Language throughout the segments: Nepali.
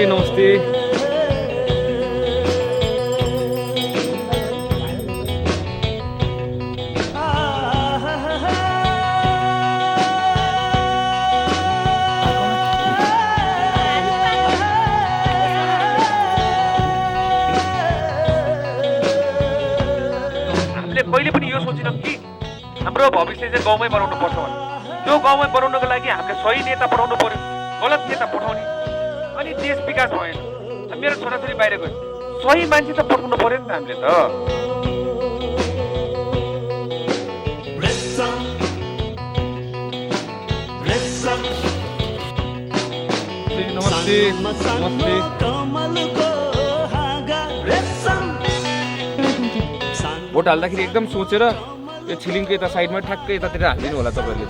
नमस्ते। हामीले कहिले पनि यो सोचेनौँ कि हाम्रो भविष्य चाहिँ गाउँमै बनाउनु पर्छ भने। त्यो गाउँमै बनाउनको लागि हामीले सही नेता पठाउनु पर्यो, गलत नेता पठाउने अनि देश विकास भएन। मेरो छोराछोरी बाहिर गयो, सही मान्छे त पठाउनु पर्यो नि त हामीले त। नमस्ते नमस्ते। भोट हाल्दाखेरि एकदम सोचेर यो छिलिङको यता साइडमा ठ्याक्कै यतातिर हालिदिनु होला तपाईँहरूले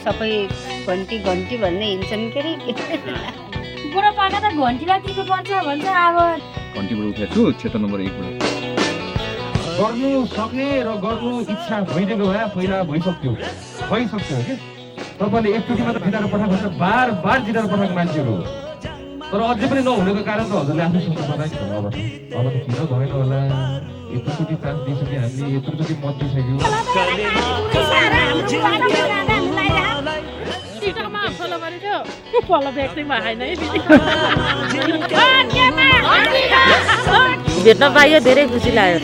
सबै घन्टी घन्टी भन्ने हिँड्छन् के अरे। बुढापाका त घन्टीलाई दिनु पर्छ भन्छ। अब घन्टीबाट उठेको छु क्षेत्र नम्बर 1 बाट। गर्नु सक्ने र गर्नु इच्छा भइदिएको भए पहिला भइसक्थ्यो कि तपाईँले एकचोटि मात्र जिताएर पठाएको भनेर बार बार जिताएर पठाएको मान्छेहरू हो। तर अझै पनि नहुनेको कारण त हजुरले आफै सोच्नु पर्ला नि। अब त किन भएन होला, यत्रोचोटि चान्स दिइसक्यो हामीले, यत्रोचोटि मत दिइसक्यो। भेट्न पाइयो धेरै खुसी लाग्यो।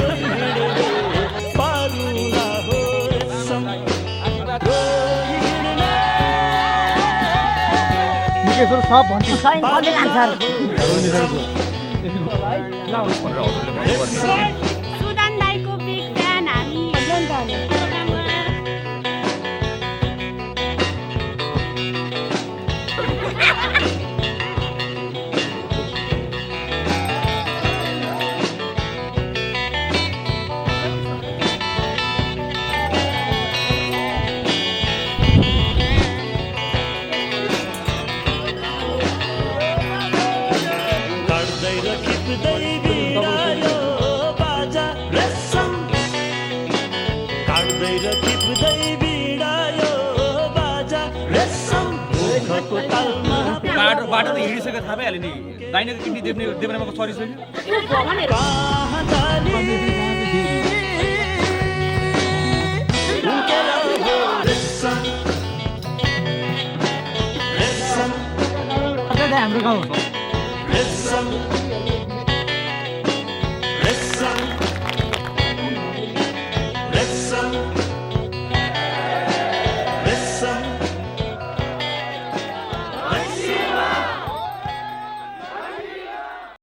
सुदन दाइको बिग फ्यान हामी। बाटो त हिँडिसक्यो, थाहा भइहाल्यो नि। दाहिनेको किडनी देब्रेमाको सरिसक्यो। हाम्रो गाउँ